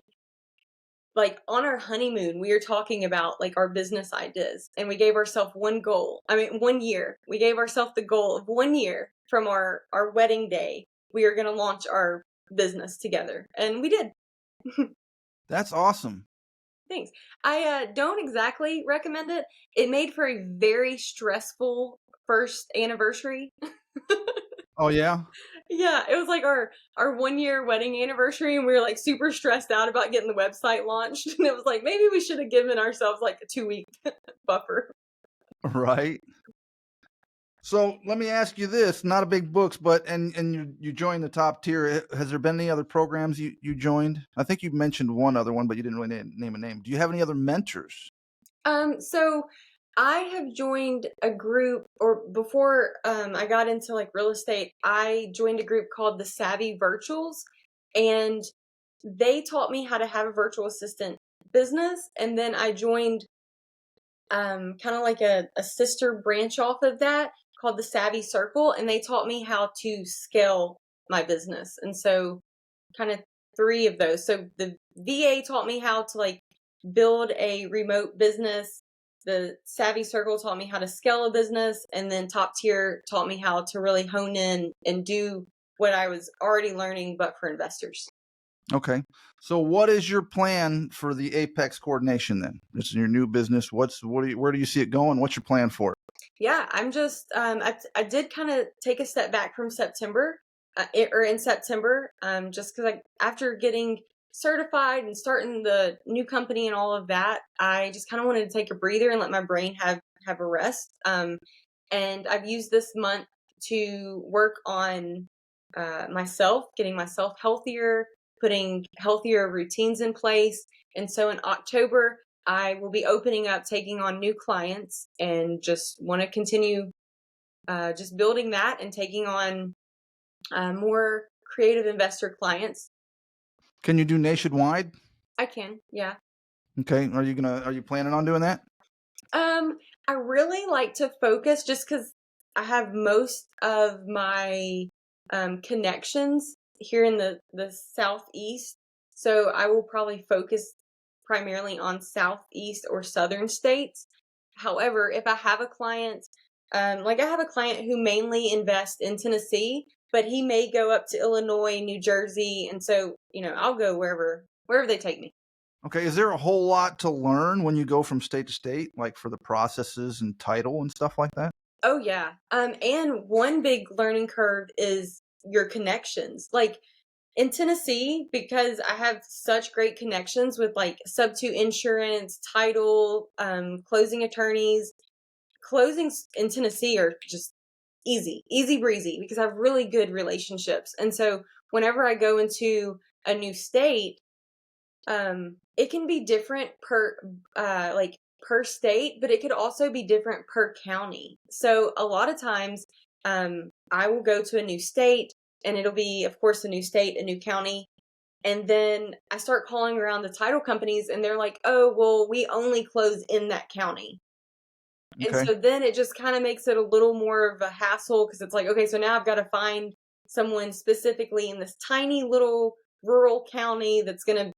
like on our honeymoon, we were talking about like our business ideas, and we gave ourselves one goal. I mean, 1 year. We gave ourselves the goal of 1 year from our wedding day. We are going to launch our business together, and we did. That's awesome. Thanks. I don't exactly recommend it. It made for a very stressful first anniversary. Oh yeah. Yeah, it was like our 1 year wedding anniversary, and we were like super stressed out about getting the website launched. And it was like maybe we should have given ourselves like a 2 week buffer. Right. So let me ask you this: not a big books, but and you joined the top tier. Has there been any other programs you joined? I think you mentioned one other one, but you didn't really name a name. Do you have any other mentors? So I have joined a group, or before I got into like real estate, I joined a group called the Savvy Virtuals, and they taught me how to have a virtual assistant business. And then I joined kind of like a sister branch off of that called the Savvy Circle, and they taught me how to scale my business. And so kind of three of those. So the VA taught me how to like build a remote business. The Savvy Circle taught me how to scale a business, and then Top Tier taught me how to really hone in and do what I was already learning, but for investors. Okay. So what is your plan for the Apex coordination then? This is your new business. Where do you see it going? What's your plan for it? Yeah, I'm just I did kind of take a step back from September, in September, just because after getting certified and starting the new company and all of that, I just kind of wanted to take a breather and let my brain have a rest. And I've used this month to work on myself, getting myself healthier, putting healthier routines in place. And so in October, I will be opening up, taking on new clients, and just want to continue just building that and taking on more creative investor clients. Can you do nationwide? I can, yeah. Okay. Are you planning on doing that? I really like to focus just because I have most of my connections here in the Southeast. So I will probably focus primarily on Southeast or Southern states. However, if I have a client, like I have a client who mainly invests in Tennessee, but he may go up to Illinois, New Jersey. And so, I'll go wherever they take me. Okay. Is there a whole lot to learn when you go from state to state, like for the processes and title and stuff like that? Oh yeah. And one big learning curve is your connections. Like in Tennessee, because I have such great connections with like sub-2 insurance, title, closing attorneys. Closings in Tennessee are just easy breezy because I have really good relationships. And so whenever I go into a new state, it can be different per state, but it could also be different per county. So a lot of times, I will go to a new state, and it'll be, of course, a new state, a new county. And then I start calling around the title companies, and they're like, oh, well, we only close in that county. And Okay. so then it just kind of makes it a little more of a hassle because it's like, okay, so now I've got to find someone specifically in this tiny little rural county that's going to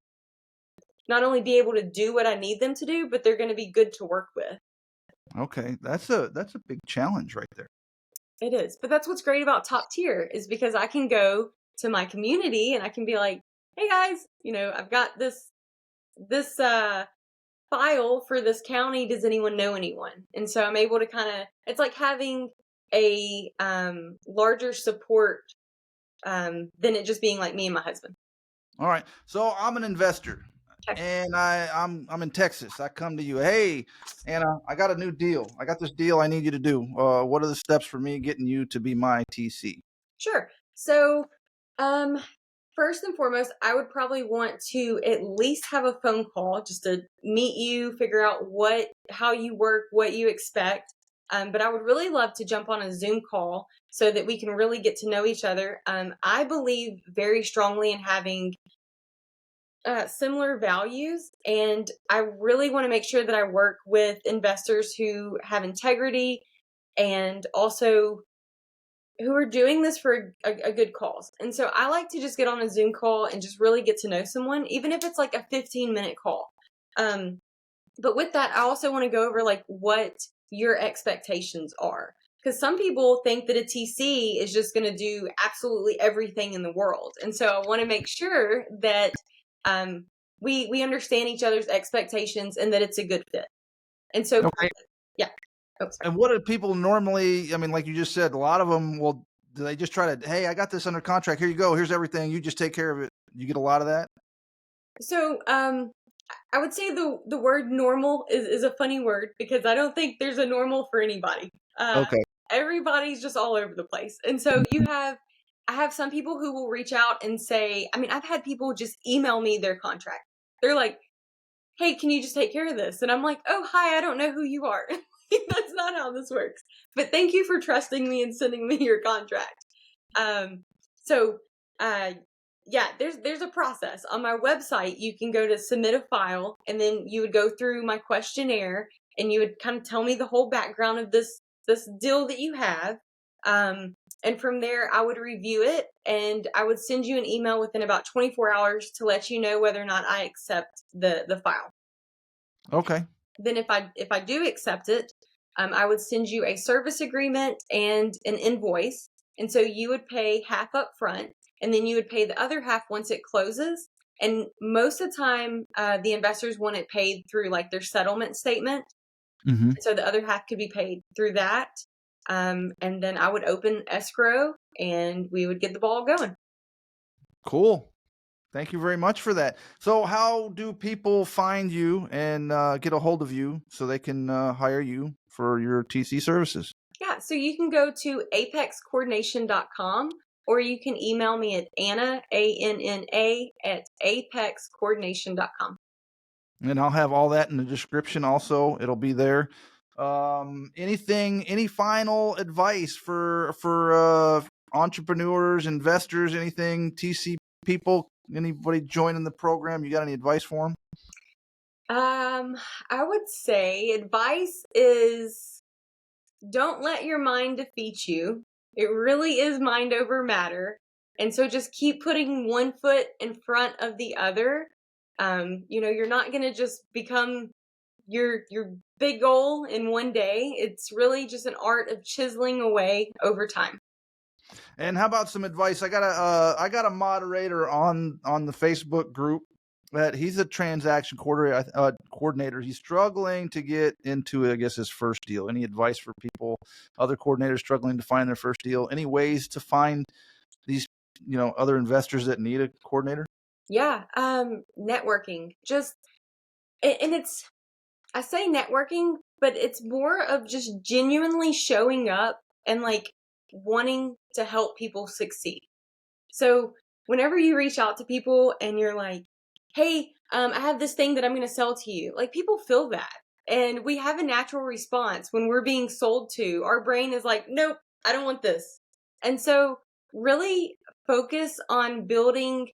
not only be able to do what I need them to do, but they're going to be good to work with. Okay. That's a big challenge right there. It is. But that's what's great about Top Tier is because I can go to my community and I can be like, hey guys, I've got this file for this county. Does anyone know anyone? And so I'm able to it's like having a larger support than it just being like me and my husband. All right. So I'm an investor. Okay. And I'm in Texas. I come to you. Hey, Anna, I got a new deal. I got this deal I need you to do. What are the steps for me getting you to be my TC? Sure. So, first and foremost, I would probably want to at least have a phone call just to meet you, figure out how you work, what you expect. But I would really love to jump on a Zoom call so that we can really get to know each other. I believe very strongly in having similar values, and I really want to make sure that I work with investors who have integrity and also who are doing this for a good cause. And so I like to just get on a Zoom call and just really get to know someone, even if it's like a 15-minute call. But with that, I also want to go over like what your expectations are. Because some people think that a TC is just going to do absolutely everything in the world. And so I want to make sure that we understand each other's expectations and that it's a good fit. And so, Okay. yeah. Oh, sorry. And what do people normally, I mean, like you just said, a lot of them will, do they just try to, hey, I got this under contract. Here you go. Here's everything. You just take care of it. You get a lot of that? So, I would say the word normal is a funny word because I don't think there's a normal for anybody. Okay. Everybody's just all over the place. And so I have some people who will reach out and say, I mean, I've had people just email me their contract. They're like, hey, can you just take care of this? And I'm like, oh, hi, I don't know who you are. That's not how this works. But thank you for trusting me and sending me your contract. So, yeah, there's a process. On my website, you can go to submit a file, and then you would go through my questionnaire, and you would kind of tell me the whole background of this deal that you have. And from there, I would review it and I would send you an email within about 24 hours to let you know whether or not I accept the file. Okay. Then if I do accept it, I would send you a service agreement and an invoice. And so you would pay half up front and then you would pay the other half once it closes. And most of the time, the investors want it paid through like their settlement statement. Mm-hmm. So the other half could be paid through that. And then I would open escrow and we would get the ball going. Cool. Thank you very much for that. So how do people find you and get a hold of you so they can hire you for your TC services? Yeah, so you can go to apexcoordination.com or you can email me at Anna, ANNA, at apexcoordination.com. And I'll have all that in the description also. It'll be there. Any final advice for entrepreneurs, investors, anything, TC people, anybody joining the program? You got any advice for them? I would say advice is don't let your mind defeat you. It really is mind over matter. And so just keep putting one foot in front of the other. You're not going to just become your big goal in one day. It's really just an art of chiseling away over time. And how about some advice? I got a moderator on the Facebook group that he's a transaction coordinator. He's struggling to get into, I guess, his first deal. Any advice for people, other coordinators struggling to find their first deal? Any ways to find these, other investors that need a coordinator? Yeah, networking. I say networking, but it's more of just genuinely showing up and like wanting to help people succeed. So whenever you reach out to people and you're like, hey, I have this thing that I'm going to sell to you, like people feel that. And we have a natural response when we're being sold to. Our brain is like, nope, I don't want this. And so really focus on building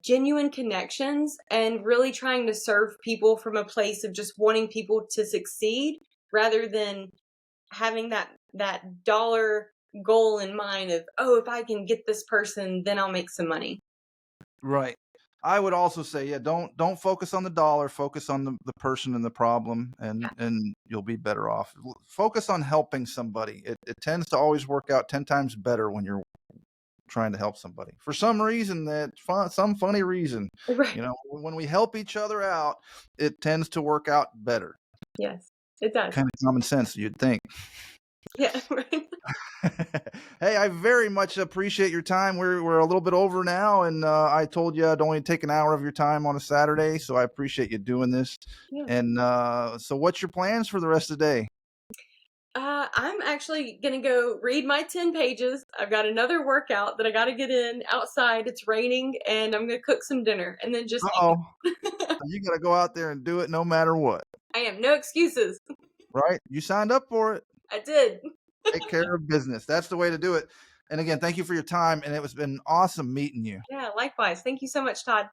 genuine connections and really trying to serve people from a place of just wanting people to succeed rather than having that dollar goal in mind of, oh, if I can get this person, then I'll make some money. Right. I would also say, yeah, don't focus on the dollar, focus on the person and the problem, and you'll be better off. Focus on helping somebody. It tends to always work out 10 times better when you're trying to help somebody for some reason, some funny reason. Right. When we help each other out, it tends to work out better. Yes, it does. Kind of common sense, you'd think. Yeah, right. Hey, I very much appreciate your time. We're a little bit over now, and I told you I'd only take an hour of your time on a Saturday, so I appreciate you doing this. Yeah. And so what's your plans for the rest of the day? I'm actually going to go read my 10 pages. I've got another workout that I got to get in outside. It's raining, and I'm going to cook some dinner and then just You got to go out there and do it no matter what. I am no excuses. Right? You signed up for it. I did. Take care of business. That's the way to do it. And again, thank you for your time. And it's been awesome meeting you. Yeah, likewise. Thank you so much, Todd.